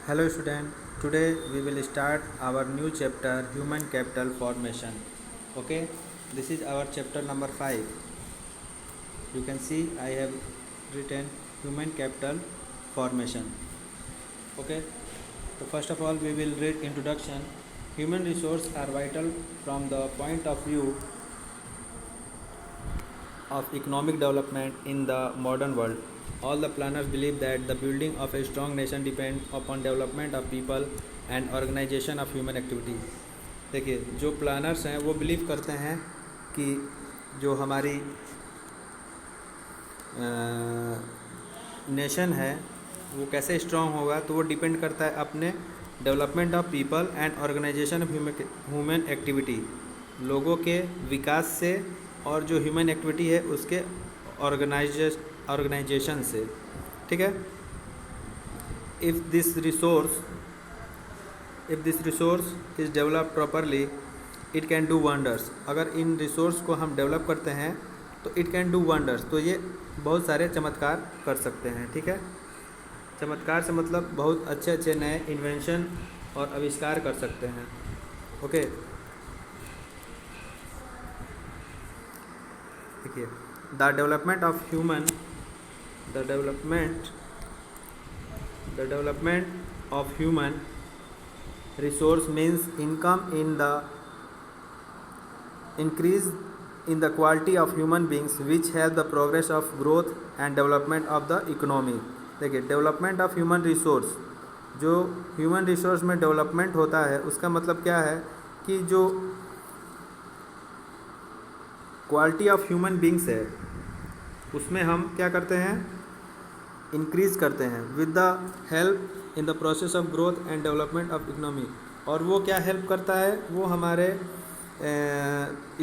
Hello student, today we will start our new chapter Human Capital Formation. Okay, this is our chapter number 5. You can see I have written Human Capital Formation. Okay, so first of all we will read introduction. Human resources are vital from the point of view of economic development in the modern world. All the planners believe that the building of a strong nation depends upon development of people and organization of human activity. देखिए जो planners हैं वो believe करते हैं कि जो हमारी nation है वो कैसे स्ट्रांग होगा, तो वो डिपेंड करता है अपने development of people and organisation of human activity, लोगों के विकास से और जो ह्यूमन एक्टिविटी है उसके ऑर्गेनाइजेशन से. ठीक है. If this resource is develop properly it can do wonders. अगर इन रिसोर्स को हम डेवलप करते हैं तो इट कैन डू वंडर्स, तो ये बहुत सारे चमत्कार कर सकते हैं. ठीक है. चमत्कार से मतलब बहुत अच्छे अच्छे नए इन्वेंशन और आविष्कार कर सकते हैं. ओके. देखिए the development of human resource means income in the increase in the quality of human beings which help the progress of growth and development of the economy. देखिए डेवलपमेंट ऑफ ह्यूमन रिसोर्स, जो human resource में development होता है उसका मतलब क्या है कि जो क्वालिटी ऑफ ह्यूमन बींग्स है उसमें हम क्या करते हैं, इंक्रीज़ करते हैं with the help in the process of growth and development of economy. और वो क्या हेल्प करता है, वो हमारे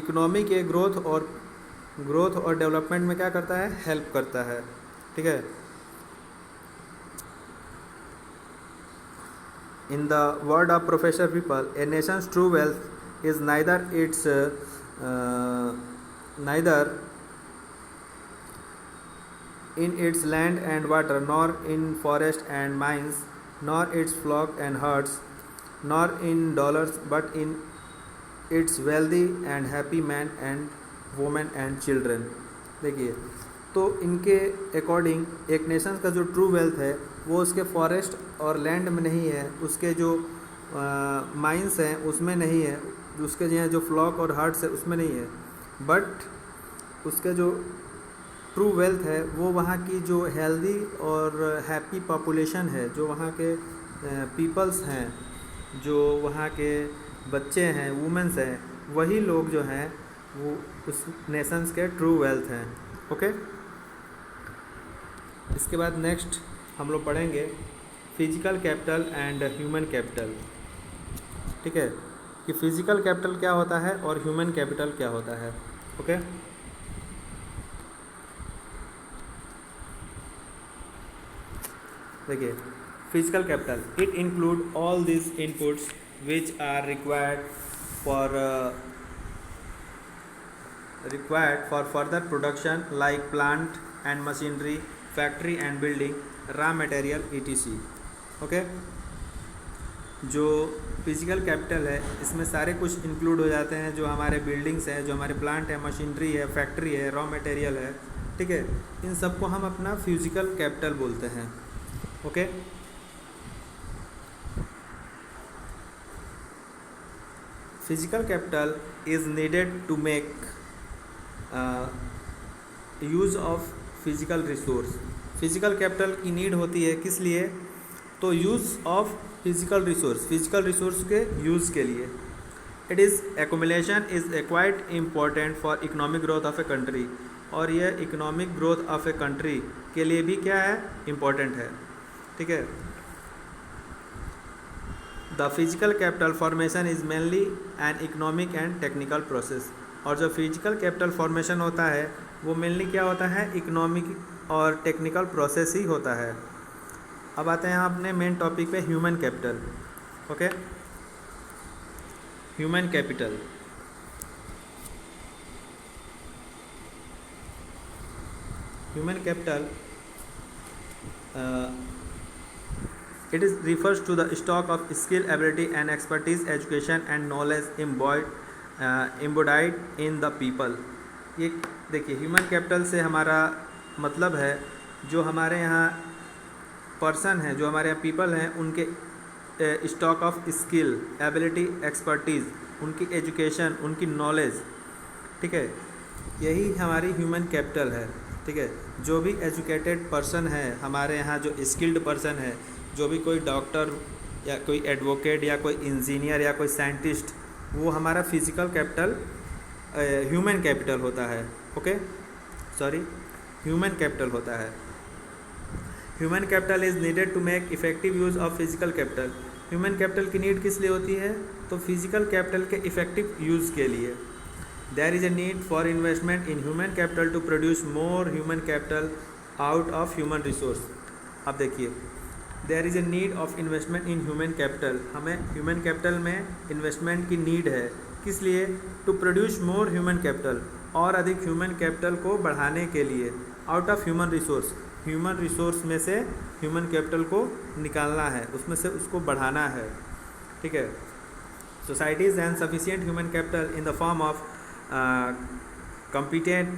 इकोनॉमी के ग्रोथ और डेवलपमेंट में क्या करता है, हेल्प करता है. ठीक है. In the word of professor people, A Nations true wealth is neither in its land and water, nor in forest and mines, nor its flock and herds, nor in dollars, but in its wealthy and happy men and women and children. देखिए तो इनके according एक nation का जो true wealth है वो उसके forest और लैंड में नहीं है, उसके जो माइंस हैं उसमें नहीं है, उसके जो फ्लॉक और हर्ड्स है उसमें नहीं है, बट उसके जो ट्रू वेल्थ है वो वहाँ की जो हेल्दी और हैप्पी पॉपुलेशन है, जो वहाँ के पीपल्स हैं, जो वहाँ के बच्चे हैं, वुमेंस हैं, वही लोग जो हैं वो उस नेशंस के ट्रू वेल्थ हैं. ओके. इसके बाद नेक्स्ट हम लोग पढ़ेंगे physical capital and human capital. ठीक है, कि फिजिकल कैपिटल क्या होता है और ह्यूमन कैपिटल क्या होता है. ओके. देखिए physical capital it include all this inputs which are required for further production like plant and machinery, factory and building, raw material etc. Okay. जो फिजिकल कैपिटल है इसमें सारे कुछ इंक्लूड हो जाते हैं, जो हमारे बिल्डिंग्स हैं, जो हमारे प्लांट है, मशीनरी है, फैक्ट्री है, रॉ मटेरियल है. ठीक है. इन सबको हम अपना फिजिकल कैपिटल बोलते हैं. Okay. Physical capital is needed to make use of physical resource. Physical capital की नीड होती है किस लिए, तो यूज़ ऑफ फिजिकल रिसोर्स के यूज़ के लिए. It is accumulation is quite important for economic growth of a country. और यह economic growth of a country के लिए भी क्या है, इम्पॉर्टेंट है. ठीक है. The physical capital formation is mainly an economic and technical process. और जो फिजिकल कैपिटल फॉर्मेशन होता है वो मेनली क्या होता है, इकोनॉमिक और टेक्निकल प्रोसेस ही होता है. अब आते हैं अपने मेन टॉपिक पे, human capital. Okay. Human capital It is refers to the stock of skill, ability and expertise, education and knowledge embodied in the people. ये देखिए, ह्यूमन कैपिटल से हमारा मतलब है जो हमारे यहाँ पर्सन हैं, जो हमारे यहाँ पीपल हैं, उनके stock of skill, ability, expertise, उनकी एजुकेशन, उनकी नॉलेज, ठीक है, यही हमारी ह्यूमन कैपिटल है। ठीक है, जो भी एजुकेटेड पर्सन है हमारे यहाँ, जो स्किल्ड पर्सन है, जो भी कोई डॉक्टर या कोई एडवोकेट या कोई इंजीनियर या कोई साइंटिस्ट, वो हमारा फिजिकल कैपिटल ह्यूमन कैपिटल होता है। ओके, सॉरी, ह्यूमन कैपिटल होता है। Human capital is needed to make effective use of physical capital. Human capital की नीड किस लिए होती है? तो फिजिकल कैपिटल के इफेक्टिव यूज़ के लिए। There is a need for investment in human capital to produce more human capital out of human resource. अब देखिए, there is a need of investment in human capital, हमें human capital में investment की need है। किस लिए? To produce more human capital, और अधिक ह्यूमन कैपिटल को बढ़ाने के लिए। Out of human resource, human resource में से ह्यूमन कैपिटल को निकालना है, उसमें से उसको बढ़ाना है। ठीक है, societies and sufficient human capital in the form of competent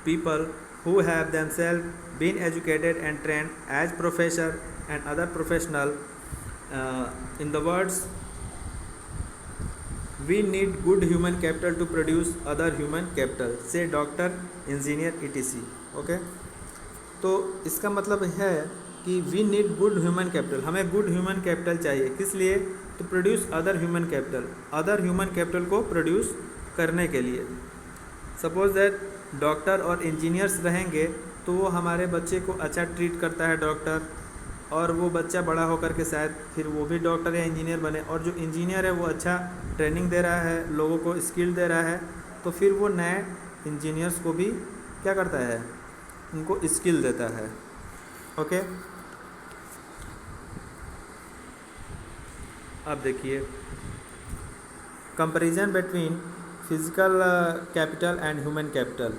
people who have themselves been educated and trained as professor and other professional. In the words, we need good human capital to produce other human capital, say doctor, engineer, etc. Okay, तो इसका मतलब है कि we need good human capital, हमें good human capital चाहिए। किस लिए? To produce other human capital, other human capital को प्रोड्यूस करने के लिए। सपोज दैट डॉक्टर और इंजीनियर्स रहेंगे तो वो हमारे बच्चे को अच्छा ट्रीट करता है डॉक्टर, और वो बच्चा बड़ा होकर के शायद फिर वो भी डॉक्टर या इंजीनियर बने, और जो इंजीनियर है वो अच्छा ट्रेनिंग दे रहा है, लोगों को स्किल दे रहा है, तो फिर वो नए इंजीनियर्स को भी क्या करता है? उनको स्किल देता है। ओके, अब देखिए, comparison between physical capital and human capital.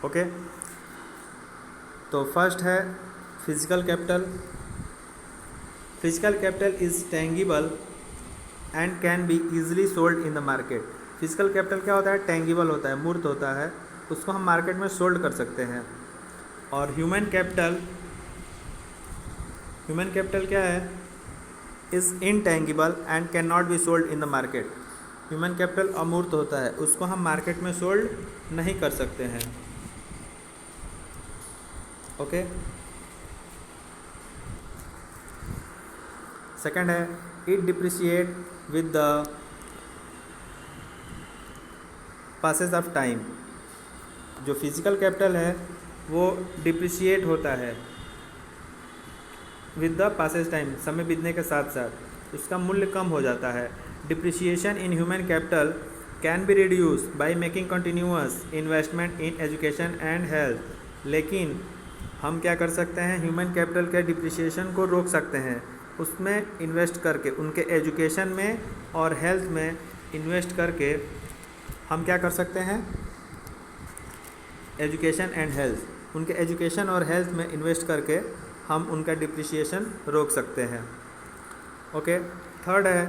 Okay, तो फर्स्ट है physical capital. Physical capital is tangible and can be easily sold in the market. Physical capital क्या होता है? टेंगिबल होता है, मूर्त होता है, उसको हम मार्केट में सोल्ड कर सकते हैं। और ह्यूमन कैपिटल क्या है? Is intangible and can not be sold in the market. Human capital अमूर्त होता है, उसको हम मार्केट में सोल्ड नहीं कर सकते हैं। ओके, सेकंड है it depreciate with the passage of time. जो फिजिकल कैपिटल है वो डिप्रिशिएट होता है विद द पासेज टाइम, समय बीतने के साथ साथ उसका मूल्य कम हो जाता है। Depreciation in human capital can be reduce by making continuous investment in education and health. लेकिन हम क्या कर सकते हैं? ह्यूमन कैपिटल के डिप्रिशिएशन को रोक सकते हैं, उसमें इन्वेस्ट करके, उनके एजुकेशन में और हेल्थ में इन्वेस्ट करके हम क्या कर सकते हैं? एजुकेशन एंड हेल्थ, उनके एजुकेशन और हेल्थ में इन्वेस्ट करके हम उनका डिप्रिशिएशन रोक सकते हैं। ओके, थर्ड है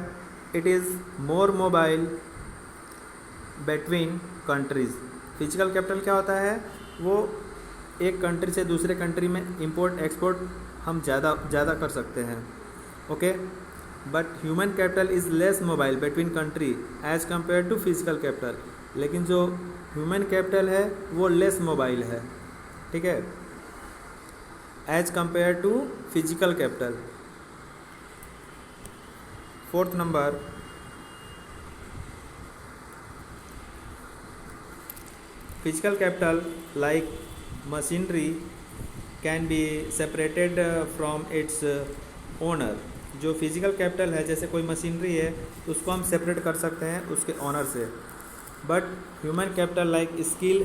it is more mobile between countries. Physical capital क्या होता है? वो एक कंट्री से दूसरे कंट्री में इंपोर्ट एक्सपोर्ट हम ज़्यादा कर सकते हैं। Okay, but human capital is less mobile between country as compare to physical capital. लेकिन जो ह्यूमन कैपिटल है वो लेस मोबाइल है, ठीक है, as compare to physical capital. Fourth number, physical capital like machinery can be separated from its owner. जो physical capital है, जैसे कोई मशीनरी है, उसको हम सेपरेट कर सकते हैं उसके ओनर से। But human capital like skill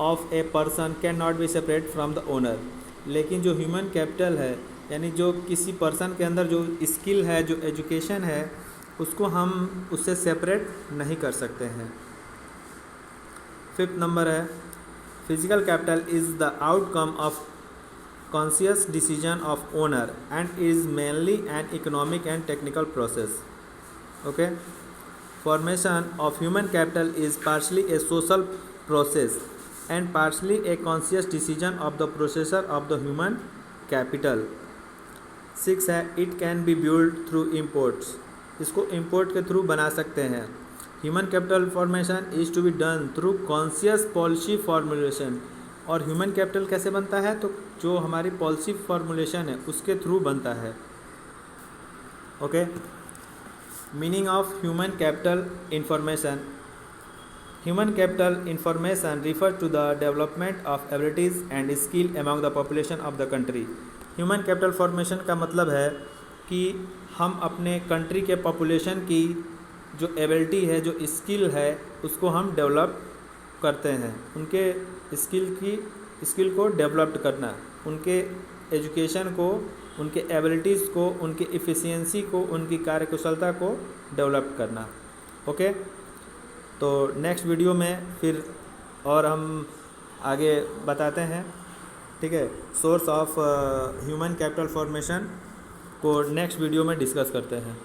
of a person can not B separate from the owner. लेकिन जो ह्यूमन कैपिटल है, यानी जो किसी पर्सन के अंदर जो स्किल है, जो एजुकेशन है, उसको हम उससे सेपरेट नहीं कर सकते हैं। फिफ्थ नंबर है Physical capital is the outcome of conscious decision of owner and is mainly an economic and technical process. Okay. Formation of human capital is partially a social process and partially a conscious decision of the processor of the human capital. 6 है, it can be build through imports, इसको import के through बना सकते हैं. Human capital formation is to be done through conscious policy formulation. और human capital कैसे बनता है, तो जो हमारी पॉलिसी फॉर्मुलेशन है उसके थ्रू बनता है. Okay. Meaning of human capital information. Human capital information refer to the development of abilities and skill among the population of the country. Human capital formation का मतलब है कि हम अपने कंट्री के पॉपुलेशन की जो एबिलिटी है, जो स्किल है, उसको हम डेवलप करते हैं. उनके स्किल को डेवलप्ड करना, उनके एजुकेशन को, उनके एबिलिटीज़ को, उनकी इफ़िशियंसी को, उनकी कार्यकुशलता को डेवलप करना. ओके. तो नेक्स्ट वीडियो में फिर और हम आगे बताते हैं. ठीक है. Source of human capital formation को नेक्स्ट वीडियो में डिस्कस करते हैं.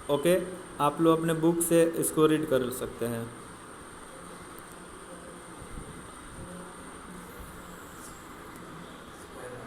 ओके. आप लोग अपने बुक से इसको रीड कर सकते हैं.